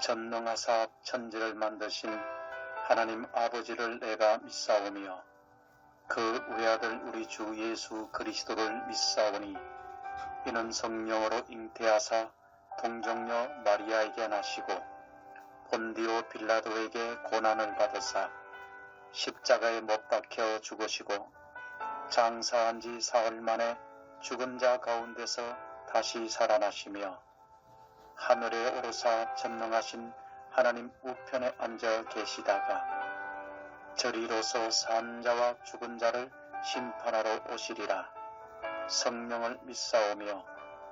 전능하사 천지를 만드신 하나님 아버지를 내가 믿사오며 그 외아들 우리 주 예수 그리스도를 믿사오니 이는 성령으로 잉태하사 동정녀 마리아에게 나시고 본디오 빌라도에게 고난을 받으사 십자가에 못 박혀 죽으시고 장사한 지 사흘 만에 죽은 자 가운데서 다시 살아나시며 하늘에 오르사 전능하신 하나님 우편에 앉아 계시다가 저리로서 산 자와 죽은 자를 심판하러 오시리라. 성령을 믿사오며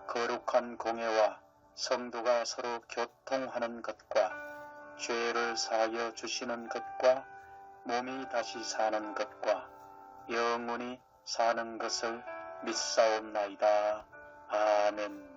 거룩한 공예와 성도가 서로 교통하는 것과 죄를 사하여 주시는 것과 몸이 다시 사는 것과 영원히 사는 것을 믿사옵나이다. 아멘.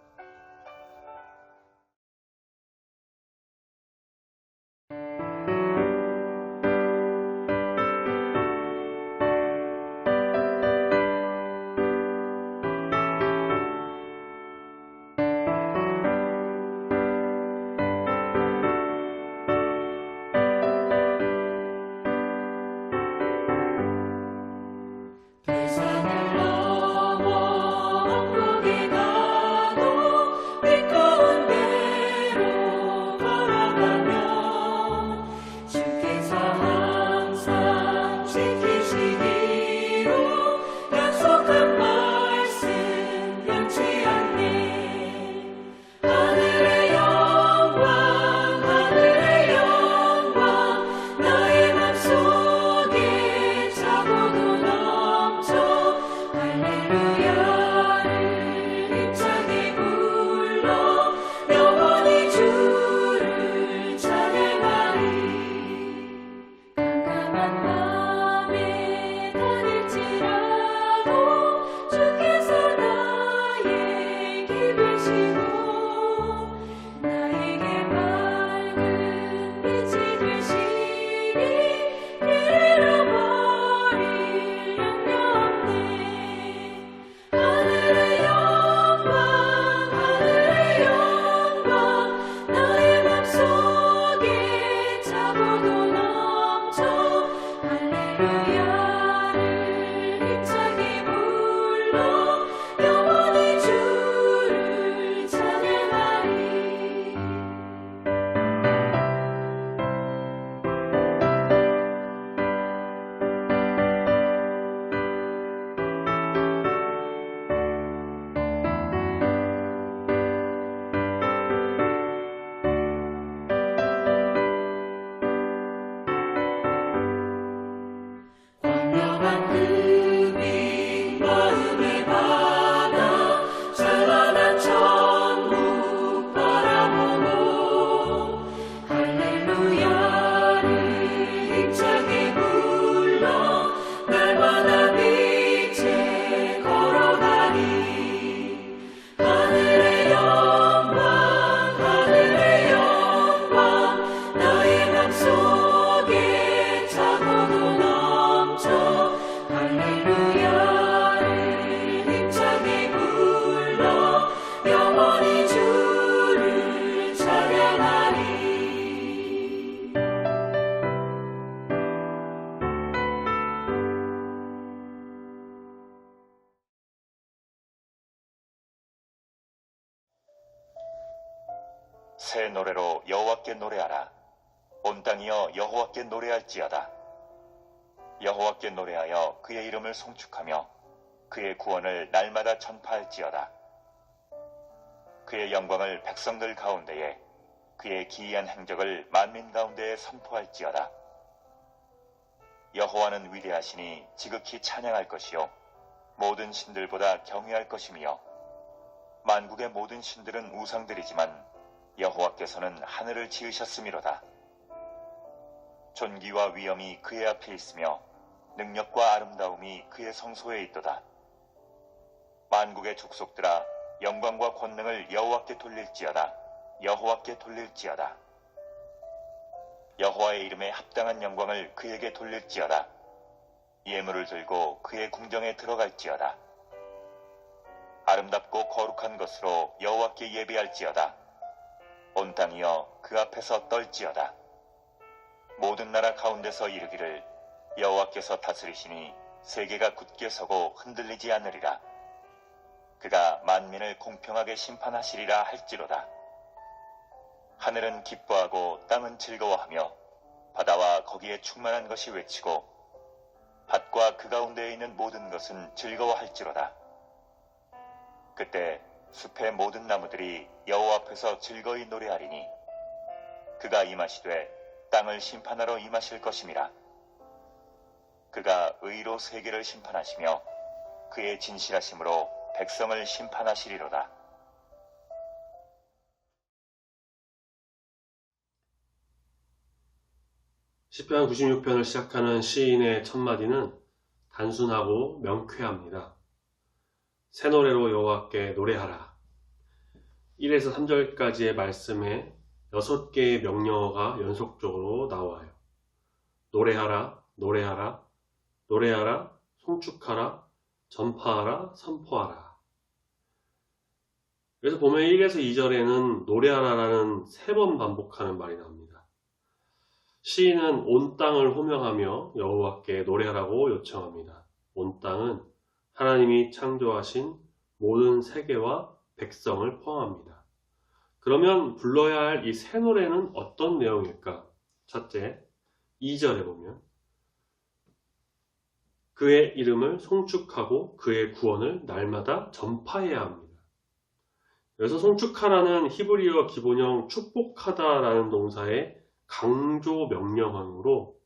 새 노래로 여호와께 노래하라. 온 땅이여 여호와께 노래할지어다. 여호와께 노래하여 그의 이름을 송축하며 그의 구원을 날마다 전파할지어다. 그의 영광을 백성들 가운데에, 그의 기이한 행적을 만민 가운데에 선포할지어다. 여호와는 위대하시니 지극히 찬양할 것이요 모든 신들보다 경외할 것이며, 만국의 모든 신들은 우상들이지만 여호와께서는 하늘을 지으셨음이로다. 존귀와 위엄이 그의 앞에 있으며 능력과 아름다움이 그의 성소에 있도다. 만국의 족속들아, 영광과 권능을 여호와께 돌릴지어다. 여호와께 돌릴지어다. 여호와의 이름에 합당한 영광을 그에게 돌릴지어다. 예물을 들고 그의 궁정에 들어갈지어다. 아름답고 거룩한 것으로 여호와께 예배할지어다. 온 땅이여 그 앞에서 떨지어다. 모든 나라 가운데서 이르기를 여호와께서 다스리시니 세계가 굳게 서고 흔들리지 않으리라. 그가 만민을 공평하게 심판하시리라 할지로다. 하늘은 기뻐하고 땅은 즐거워하며 바다와 거기에 충만한 것이 외치고 밭과 그 가운데에 있는 모든 것은 즐거워할지로다. 그때 숲의 모든 나무들이 여호와 앞에서 즐거이 노래하리니 그가 임하시되 땅을 심판하러 임하실 것임이라. 그가 의로 세계를 심판하시며 그의 진실하심으로 백성을 심판하시리로다. 시편 96편을 시작하는 시인의 첫마디는 단순하고 명쾌합니다. 새 노래로 여호와께 노래하라. 1에서 3절까지의 말씀에 6개의 명령어가 연속적으로 나와요. 노래하라, 노래하라, 노래하라, 송축하라, 전파하라, 선포하라. 그래서 보면 1에서 2절에는 노래하라라는 3번 반복하는 말이 나옵니다. 시인은 온 땅을 호명하며 여호와께 노래하라고 요청합니다. 온 땅은 하나님이 창조하신 모든 세계와 백성을 포함합니다. 그러면 불러야 할 이 새 노래는 어떤 내용일까? 첫째, 2절에 보면 그의 이름을 송축하고 그의 구원을 날마다 전파해야 합니다. 그래서 송축하라는 히브리어 기본형 축복하다라는 동사의 강조 명령형으로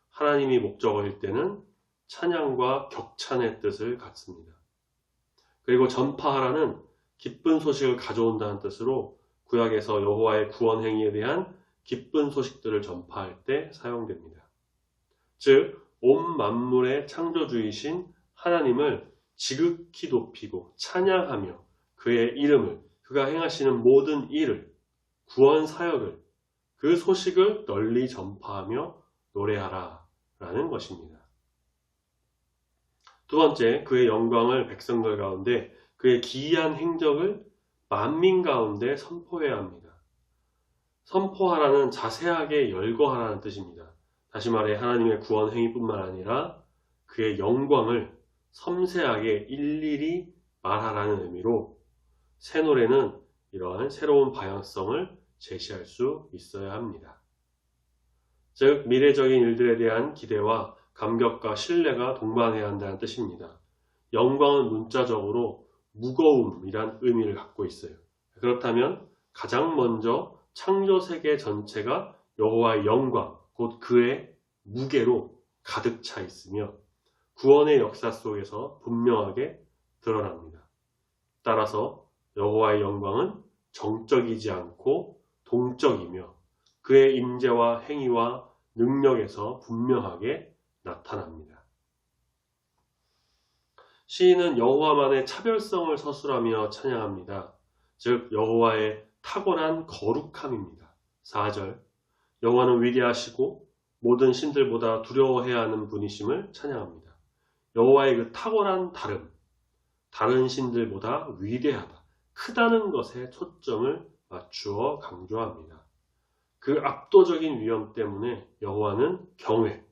하나님이 목적어일 때는 찬양과 격찬의 뜻을 갖습니다. 그리고 전파하라는 기쁜 소식을 가져온다는 뜻으로 구약에서 여호와의 구원 행위에 대한 기쁜 소식들을 전파할 때 사용됩니다. 즉, 온 만물의 창조주이신 하나님을 지극히 높이고 찬양하며 그의 이름을, 그가 행하시는 모든 일을, 구원 사역을, 그 소식을 널리 전파하며 노래하라 라는 것입니다. 두 번째, 그의 영광을 백성들 가운데, 그의 기이한 행적을 만민 가운데 선포해야 합니다. 선포하라는 자세하게 열거하라는 뜻입니다. 다시 말해 하나님의 구원 행위뿐만 아니라 그의 영광을 섬세하게 일일이 말하라는 의미로 새 노래는 이러한 새로운 방향성을 제시할 수 있어야 합니다. 즉, 미래적인 일들에 대한 기대와 감격과 신뢰가 동반해야 한다는 뜻입니다. 영광은 문자적으로 무거움이란 의미를 갖고 있어요. 그렇다면 가장 먼저 창조세계 전체가 여호와의 영광, 곧 그의 무게로 가득 차 있으며 구원의 역사 속에서 분명하게 드러납니다. 따라서 여호와의 영광은 정적이지 않고 동적이며 그의 임재와 행위와 능력에서 분명하게 나타납니다. 시인은 여호와만의 차별성을 서술하며 찬양합니다. 즉 여호와의 탁월한 거룩함입니다. 4절, 여호와는 위대하시고 모든 신들보다 두려워해야 하는 분이심을 찬양합니다. 여호와의 그 탁월한 다름, 다른 신들보다 위대하다, 크다는 것에 초점을 맞추어 강조합니다. 그 압도적인 위엄 때문에 여호와는 경외,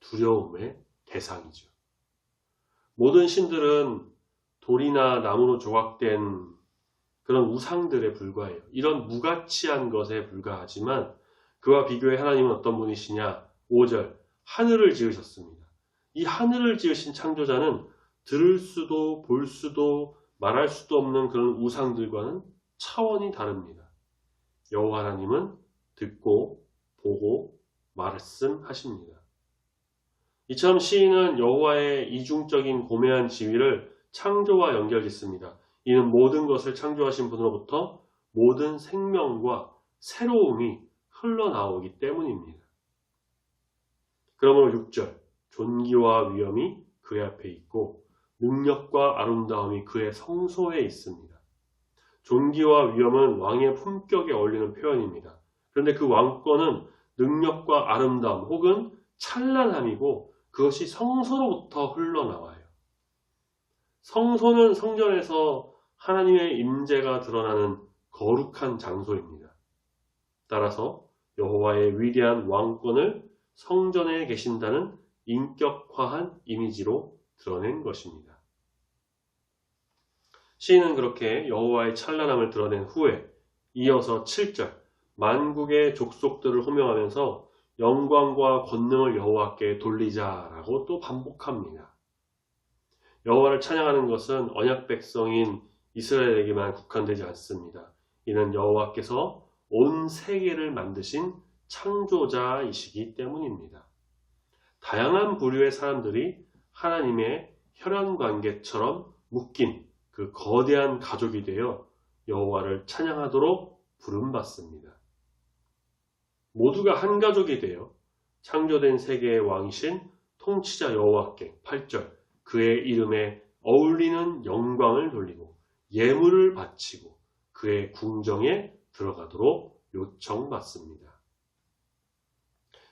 두려움의 대상이죠. 모든 신들은 돌이나 나무로 조각된 그런 우상들에 불과해요. 이런 무가치한 것에 불과하지만 그와 비교해 하나님은 어떤 분이시냐? 5절, 하늘을 지으셨습니다. 이 하늘을 지으신 창조자는 들을 수도 볼 수도 말할 수도 없는 그런 우상들과는 차원이 다릅니다. 여호와 하나님은 듣고 보고 말씀하십니다. 이처럼 시인은 여호와의 이중적인 고매한 지위를 창조와 연결짓습니다. 이는 모든 것을 창조하신 분으로부터 모든 생명과 새로움이 흘러나오기 때문입니다. 그러므로 6절, 존귀와 위엄이 그의 앞에 있고 능력과 아름다움이 그의 성소에 있습니다. 존귀와 위엄은 왕의 품격에 어울리는 표현입니다. 그런데 그 왕권은 능력과 아름다움 혹은 찬란함이고 그것이 성소로부터 흘러나와요. 성소는 성전에서 하나님의 임재가 드러나는 거룩한 장소입니다. 따라서 여호와의 위대한 왕권을 성전에 계신다는 인격화한 이미지로 드러낸 것입니다. 시인은 그렇게 여호와의 찬란함을 드러낸 후에 이어서 7절 만국의 족속들을 호명하면서 영광과 권능을 여호와께 돌리자라고 또 반복합니다. 여호와를 찬양하는 것은 언약 백성인 이스라엘에게만 국한되지 않습니다. 이는 여호와께서 온 세계를 만드신 창조자이시기 때문입니다. 다양한 부류의 사람들이 하나님의 혈연관계처럼 묶인 그 거대한 가족이 되어 여호와를 찬양하도록 부름받습니다. 모두가 한 가족이 되어 창조된 세계의 왕이신 통치자 여호와께 8절 그의 이름에 어울리는 영광을 돌리고 예물을 바치고 그의 궁정에 들어가도록 요청받습니다.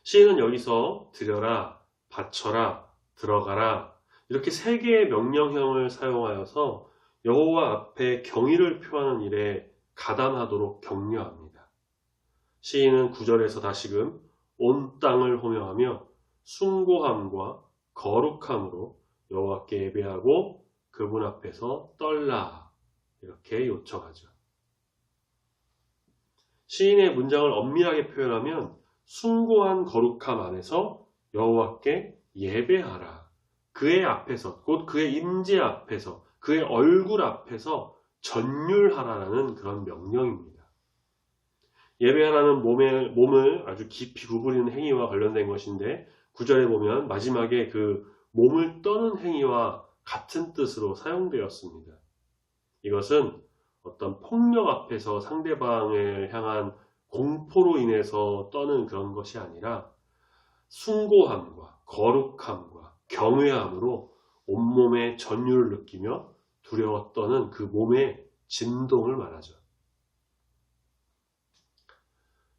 시인은 여기서 드려라, 바쳐라, 들어가라 이렇게 세 개의 명령형을 사용하여서 여호와 앞에 경의를 표하는 일에 가담하도록 격려합니다. 시인은 9절에서 다시금 온 땅을 호명하며 숭고함과 거룩함으로 여호와께 예배하고 그분 앞에서 떨라 이렇게 요청하죠. 시인의 문장을 엄밀하게 표현하면 숭고한 거룩함 안에서 여호와께 예배하라. 그의 앞에서 곧 그의 임재 앞에서 그의 얼굴 앞에서 전율하라라는 그런 명령입니다. 예배하라는 몸을 아주 깊이 구부리는 행위와 관련된 것인데 9절에 보면 마지막에 그 몸을 떠는 행위와 같은 뜻으로 사용되었습니다. 이것은 어떤 폭력 앞에서 상대방을 향한 공포로 인해서 떠는 그런 것이 아니라 숭고함과 거룩함과 경외함으로 온몸의 전율을 느끼며 두려워 떠는 그 몸의 진동을 말하죠.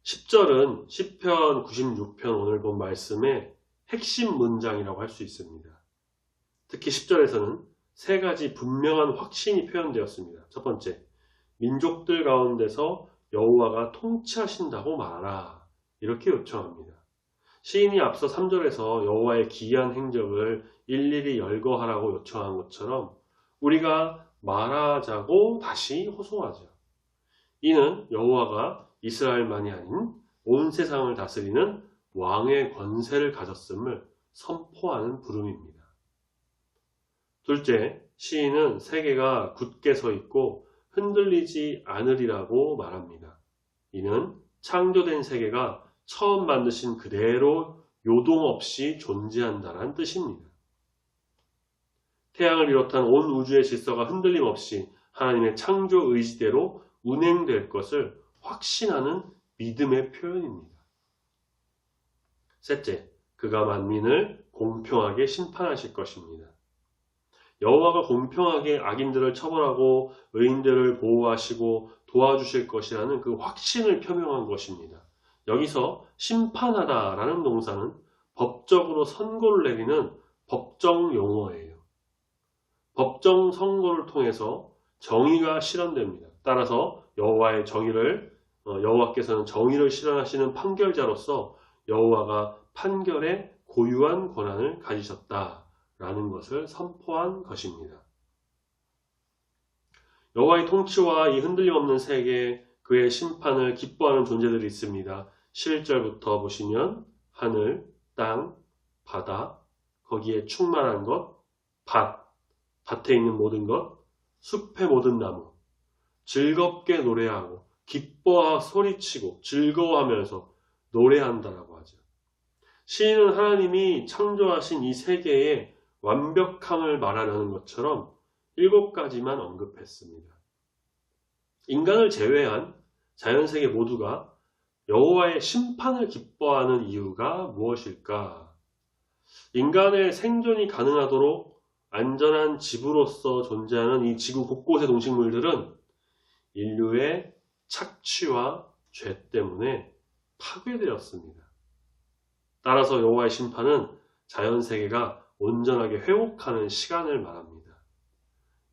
10절은 시편 96편 오늘 본 말씀의 핵심 문장이라고 할 수 있습니다. 특히 10절에서는 세 가지 분명한 확신이 표현되었습니다. 첫 번째, 민족들 가운데서 여호와가 통치하신다고 말하라. 이렇게 요청합니다. 시인이 앞서 3절에서 여호와의 기이한 행적을 일일이 열거하라고 요청한 것처럼 우리가 말하자고 다시 호소하죠. 이는 여호와가 이스라엘만이 아닌 온 세상을 다스리는 왕의 권세를 가졌음을 선포하는 부름입니다. 둘째, 시인은 세계가 굳게 서 있고 흔들리지 않으리라고 말합니다. 이는 창조된 세계가 처음 만드신 그대로 요동 없이 존재한다는 뜻입니다. 태양을 비롯한 온 우주의 질서가 흔들림 없이 하나님의 창조 의지대로 운행될 것을 확신하는 믿음의 표현입니다. 셋째, 그가 만민을 공평하게 심판하실 것입니다. 여호와가 공평하게 악인들을 처벌하고 의인들을 보호하시고 도와주실 것이라는 그 확신을 표명한 것입니다. 여기서 심판하다라는 동사는 법적으로 선고를 내리는 법정 용어예요. 법정 선고를 통해서 정의가 실현됩니다. 따라서 여호와께서는 정의를 실현하시는 판결자로서 여호와가 판결에 고유한 권한을 가지셨다라는 것을 선포한 것입니다. 여호와의 통치와 이 흔들림 없는 세계, 그의 심판을 기뻐하는 존재들이 있습니다. 11절부터 보시면 하늘, 땅, 바다, 거기에 충만한 것, 밭에 있는 모든 것, 숲의 모든 나무, 즐겁게 노래하고 기뻐하 소리치고 즐거워하면서 노래한다라고 하죠. 시인은 하나님이 창조하신 이 세계의 완벽함을 말하려는 것처럼 7가지만 언급했습니다. 인간을 제외한 자연세계 모두가 여호와의 심판을 기뻐하는 이유가 무엇일까? 인간의 생존이 가능하도록 안전한 지부로서 존재하는 이 지구 곳곳의 동식물들은 인류의 착취와 죄 때문에 파괴되었습니다. 따라서 여호와의 심판은 자연세계가 온전하게 회복하는 시간을 말합니다.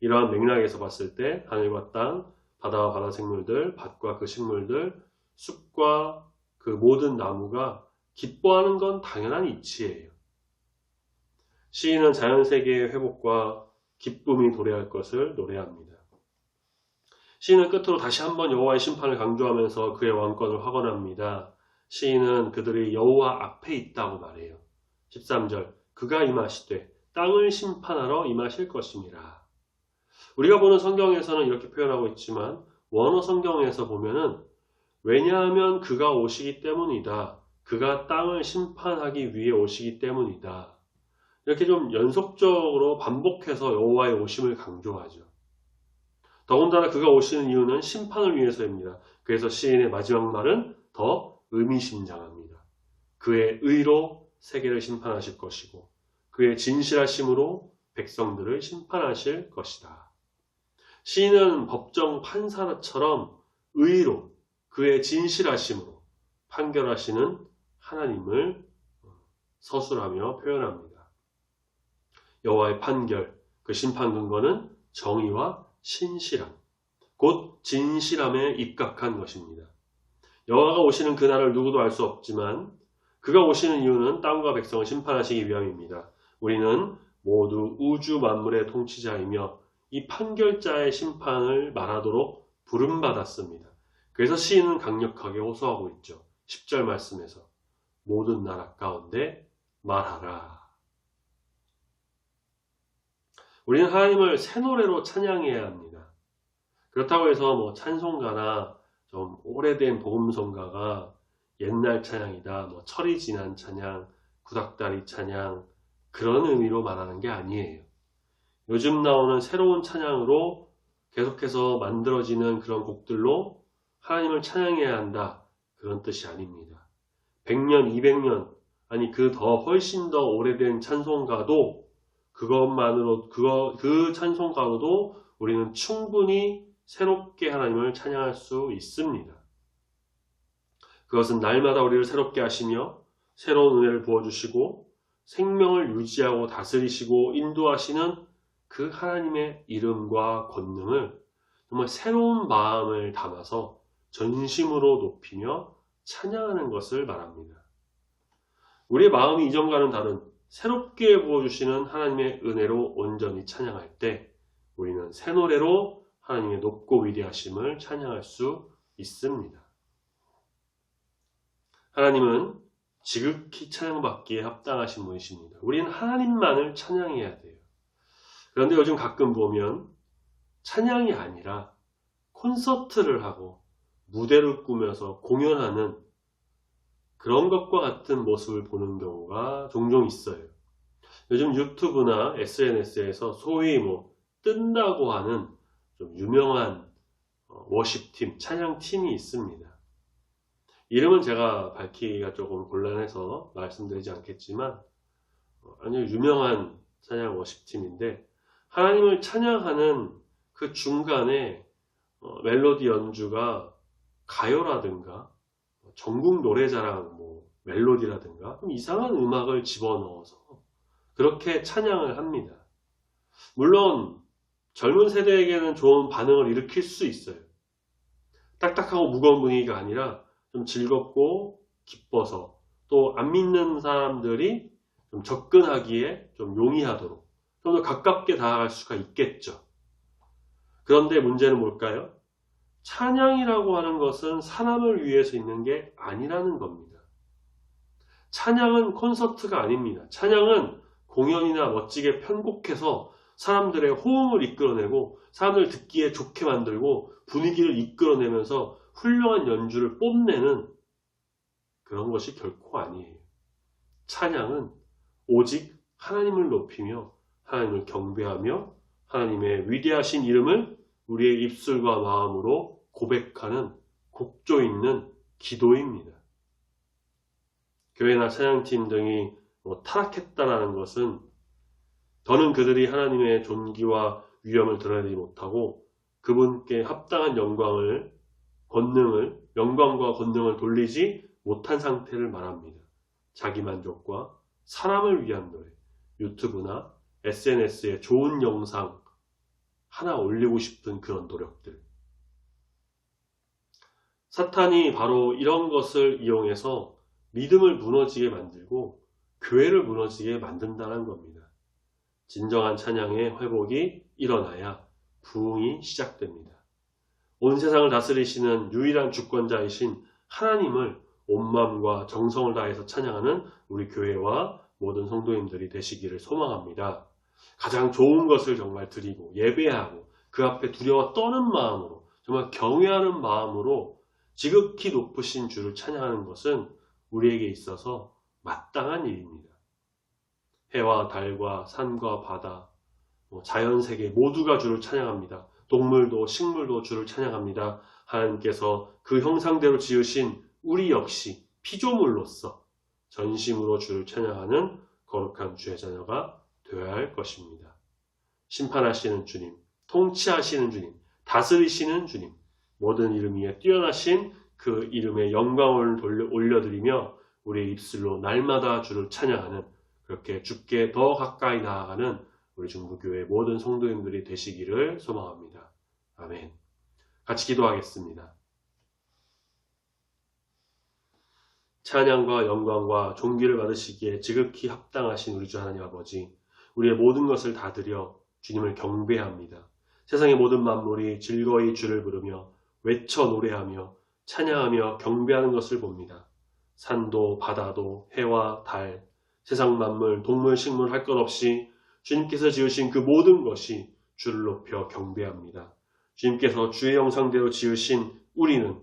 이러한 맥락에서 봤을 때 하늘과 땅, 바다와 바다 생물들, 밭과 그 식물들, 숲과 그 모든 나무가 기뻐하는 건 당연한 이치예요. 시인은 자연세계의 회복과 기쁨이 도래할 것을 노래합니다. 시인은 끝으로 다시 한번 여호와의 심판을 강조하면서 그의 왕권을 확언합니다. 시인은 그들이 여호와 앞에 있다고 말해요. 13절, 그가 임하시되 땅을 심판하러 임하실 것입니다. 우리가 보는 성경에서는 이렇게 표현하고 있지만 원어 성경에서 보면은 왜냐하면 그가 오시기 때문이다. 그가 땅을 심판하기 위해 오시기 때문이다. 이렇게 좀 연속적으로 반복해서 여호와의 오심을 강조하죠. 더군다나 그가 오시는 이유는 심판을 위해서입니다. 그래서 시인의 마지막 말은 더 의미심장합니다. 그의 의로 세계를 심판하실 것이고 그의 진실하심으로 백성들을 심판하실 것이다. 시인은 법정 판사처럼 의로 그의 진실하심으로 판결하시는 하나님을 서술하며 표현합니다. 여호와의 판결, 그 심판 근거는 정의와 신실함, 곧 진실함에 입각한 것입니다. 여호와가 오시는 그날을 누구도 알 수 없지만 그가 오시는 이유는 땅과 백성을 심판하시기 위함입니다. 우리는 모두 우주 만물의 통치자이며 이 판결자의 심판을 말하도록 부름받았습니다. 그래서 시인은 강력하게 호소하고 있죠. 10절 말씀에서 모든 나라 가운데 말하라. 우리는 하나님을 새 노래로 찬양해야 합니다. 그렇다고 해서 찬송가나 좀 오래된 복음성가가 옛날 찬양이다, 철이 지난 찬양, 구닥다리 찬양, 그런 의미로 말하는 게 아니에요. 요즘 나오는 새로운 찬양으로 계속해서 만들어지는 그런 곡들로 하나님을 찬양해야 한다, 그런 뜻이 아닙니다. 100년, 200년, 아니 그 더 훨씬 더 오래된 찬송가도 그것만으로 그 찬송가로도 우리는 충분히 새롭게 하나님을 찬양할 수 있습니다. 그것은 날마다 우리를 새롭게 하시며 새로운 은혜를 부어주시고 생명을 유지하고 다스리시고 인도하시는 그 하나님의 이름과 권능을 정말 새로운 마음을 담아서 전심으로 높이며 찬양하는 것을 말합니다. 우리의 마음이 이전과는 다른 새롭게 부어주시는 하나님의 은혜로 온전히 찬양할 때 우리는 새 노래로 하나님의 높고 위대하심을 찬양할 수 있습니다. 하나님은 지극히 찬양받기에 합당하신 분이십니다. 우리는 하나님만을 찬양해야 돼요. 그런데 요즘 가끔 보면 찬양이 아니라 콘서트를 하고 무대를 꾸며서 공연하는 그런 것과 같은 모습을 보는 경우가 종종 있어요. 요즘 유튜브나 SNS에서 소위 뜬다고 하는 좀 유명한 워십팀, 찬양팀이 있습니다. 이름은 제가 밝히기가 조금 곤란해서 말씀드리지 않겠지만 아주 유명한 찬양 워십팀인데 하나님을 찬양하는 그 중간에 멜로디 연주가 가요라든가 전국 노래자랑 멜로디라든가 좀 이상한 음악을 집어넣어서 그렇게 찬양을 합니다. 물론 젊은 세대에게는 좋은 반응을 일으킬 수 있어요. 딱딱하고 무거운 분위기가 아니라 좀 즐겁고 기뻐서 또 안 믿는 사람들이 좀 접근하기에 좀 용이하도록 좀 더 가깝게 다가갈 수가 있겠죠. 그런데 문제는 뭘까요? 찬양이라고 하는 것은 사람을 위해서 있는 게 아니라는 겁니다. 찬양은 콘서트가 아닙니다. 찬양은 공연이나 멋지게 편곡해서 사람들의 호응을 이끌어내고 사람들 듣기에 좋게 만들고 분위기를 이끌어내면서 훌륭한 연주를 뽐내는 그런 것이 결코 아니에요. 찬양은 오직 하나님을 높이며 하나님을 경배하며 하나님의 위대하신 이름을 우리의 입술과 마음으로 고백하는 곡조 있는 기도입니다. 교회나 찬양팀 등이 타락했다는 것은 더는 그들이 하나님의 존귀와 위엄을 드러내지 못하고 그분께 합당한 영광과 권능을 돌리지 못한 상태를 말합니다. 자기만족과 사람을 위한 노래, 유튜브나 SNS에 좋은 영상 하나 올리고 싶은 그런 노력들. 사탄이 바로 이런 것을 이용해서 믿음을 무너지게 만들고 교회를 무너지게 만든다는 겁니다. 진정한 찬양의 회복이 일어나야 부흥이 시작됩니다. 온 세상을 다스리시는 유일한 주권자이신 하나님을 온 마음과 정성을 다해서 찬양하는 우리 교회와 모든 성도님들이 되시기를 소망합니다. 가장 좋은 것을 정말 드리고 예배하고 그 앞에 두려워 떠는 마음으로 정말 경외하는 마음으로 지극히 높으신 주를 찬양하는 것은 우리에게 있어서 마땅한 일입니다. 해와 달과 산과 바다, 자연세계 모두가 주를 찬양합니다. 동물도 식물도 주를 찬양합니다. 하나님께서 그 형상대로 지으신 우리 역시 피조물로서 전심으로 주를 찬양하는 거룩한 주의 자녀가 되어야 할 것입니다. 심판하시는 주님, 통치하시는 주님, 다스리시는 주님, 모든 이름 위에 뛰어나신 그 이름의 영광을 올려드리며 우리의 입술로 날마다 주를 찬양하는, 그렇게 주께 더 가까이 나아가는 우리 중부교회 모든 성도님들이 되시기를 소망합니다. 아멘. 같이 기도하겠습니다. 찬양과 영광과 존귀를 받으시기에 지극히 합당하신 우리 주 하나님 아버지, 우리의 모든 것을 다 드려 주님을 경배합니다. 세상의 모든 만물이 즐거이 주를 부르며 외쳐 노래하며 찬양하며 경배하는 것을 봅니다. 산도 바다도 해와 달, 세상 만물, 동물, 식물 할 것 없이 주님께서 지으신 그 모든 것이 주를 높여 경배합니다. 주님께서 주의 형상대로 지으신 우리는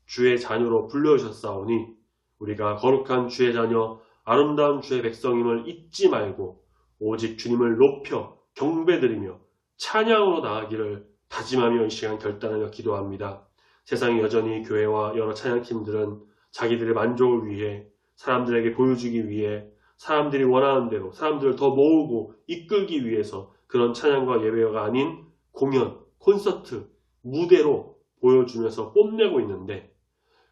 주의 자녀로 불러주셨사오니 우리가 거룩한 주의 자녀, 아름다운 주의 백성임을 잊지 말고 오직 주님을 높여 경배드리며 찬양으로 나아가기를 다짐하며 이 시간 결단하며 기도합니다. 세상에 여전히 교회와 여러 찬양팀들은 자기들의 만족을 위해, 사람들에게 보여주기 위해, 사람들이 원하는 대로 사람들을 더 모으고 이끌기 위해서 그런 찬양과 예배가 아닌 공연, 콘서트, 무대로 보여주면서 뽐내고 있는데,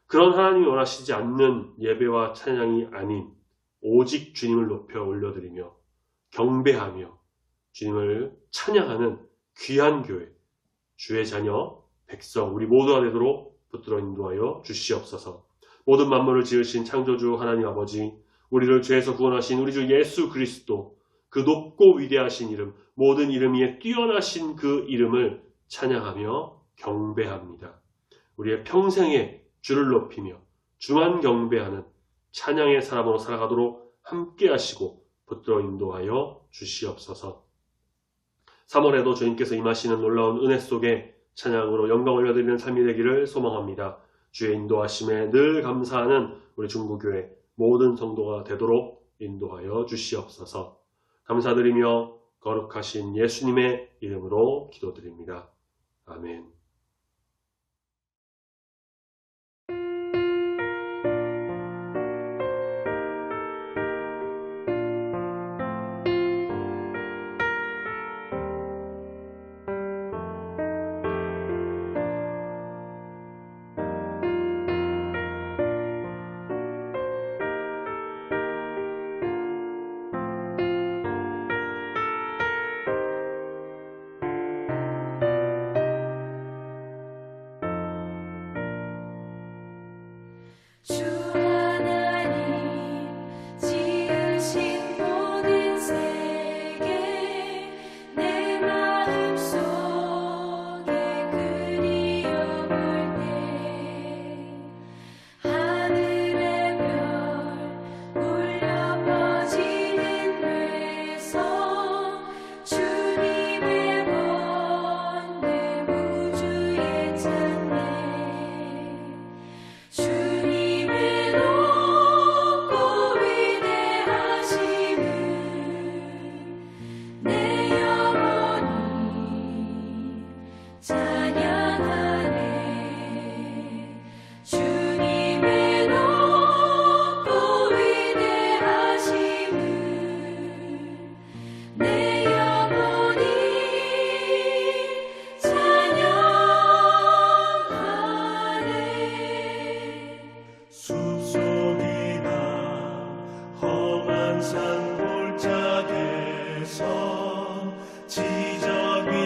그런 하나님이 원하시지 않는 예배와 찬양이 아닌 오직 주님을 높여 올려드리며 경배하며 주님을 찬양하는 귀한 교회, 주의 자녀, 백성 우리 모두가 되도록 붙들어 인도하여 주시옵소서. 모든 만물을 지으신 창조주 하나님 아버지, 우리를 죄에서 구원하신 우리 주 예수 그리스도, 그 높고 위대하신 이름, 모든 이름 위에 뛰어나신 그 이름을 찬양하며 경배합니다. 우리의 평생에 주를 높이며 주만 경배하는 찬양의 사람으로 살아가도록 함께 하시고 붙들어 인도하여 주시옵소서. 3월에도 주님께서 임하시는 놀라운 은혜 속에 찬양으로 영광 올려드리는 삶이 되기를 소망합니다. 주의 인도하심에 늘 감사하는 우리 중부교회 모든 성도가 되도록 인도하여 주시옵소서. 감사드리며 거룩하신 예수님의 이름으로 기도드립니다. 아멘.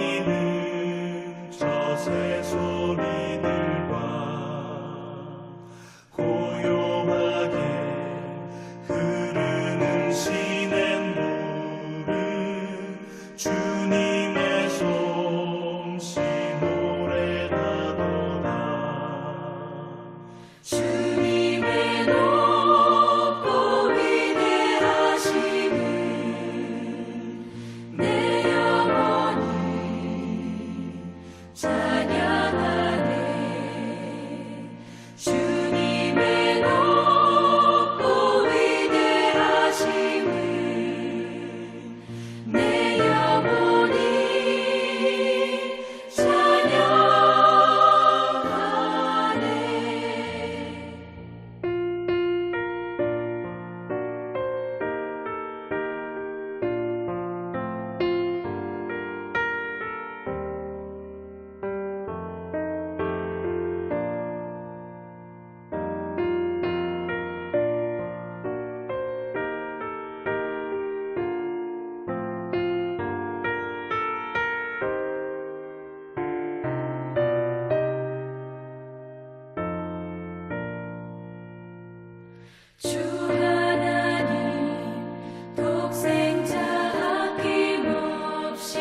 지저귀는 저 새소리들과 주 하나님 독생자 아낌없이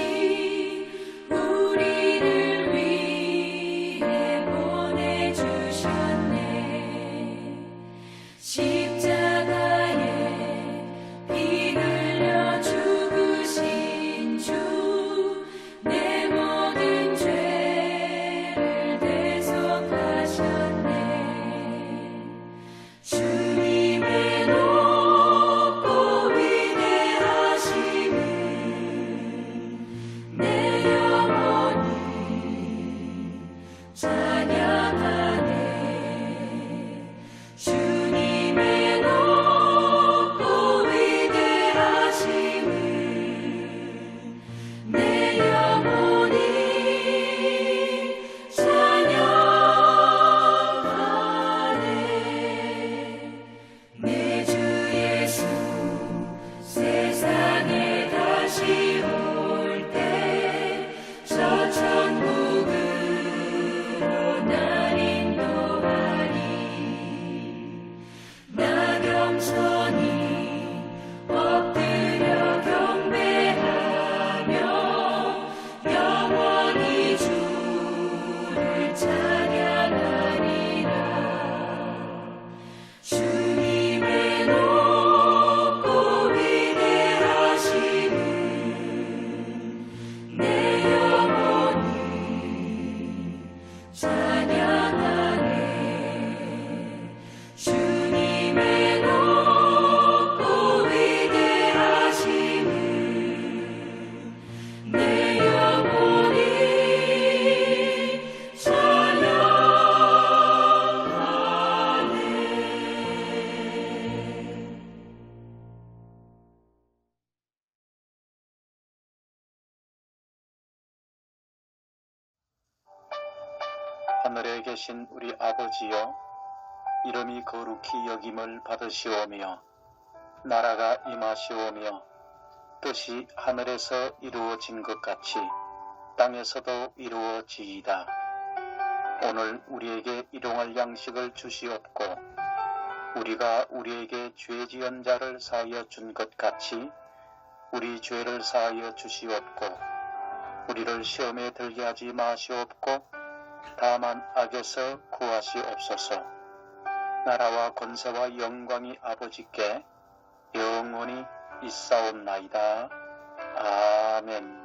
우리를 위해 보내주셨네. 십자가에 피 흘려 죽으신 주, 내 모든 죄를 대속하셨네. 주님의 높고 위대하심을 내 영혼이 찬양하네. 주님의 높고 위대하심을 내 영혼이 찬양하네. 내 주 예수 세상에 다시 올 때 저 천국으로 날 인도하리. 나 겸손히 엎드려 경배하며 영원히 주를 찬양하리라. 주님의 높고 위대하심을 내 영혼이 찬양하네. 주님의 높고 위대하심을 내 영혼이 찬양하네. 하늘에 계신 우리 아버지여, 이름이 거룩히 여김을 받으시오며 나라가 임하시오며 뜻이 하늘에서 이루어진 것 같이 땅에서도 이루어지이다. 오늘 우리에게 일용할 양식을 주시옵고 우리가 우리에게 죄 지은 자를 사하여 준 것 같이 우리 죄를 사하여 주시옵고 우리를 시험에 들게 하지 마시옵고 다만 악에서 구하시옵소서. 나라와 권세와 영광이 아버지께 영원히 있사옵나이다. 아멘.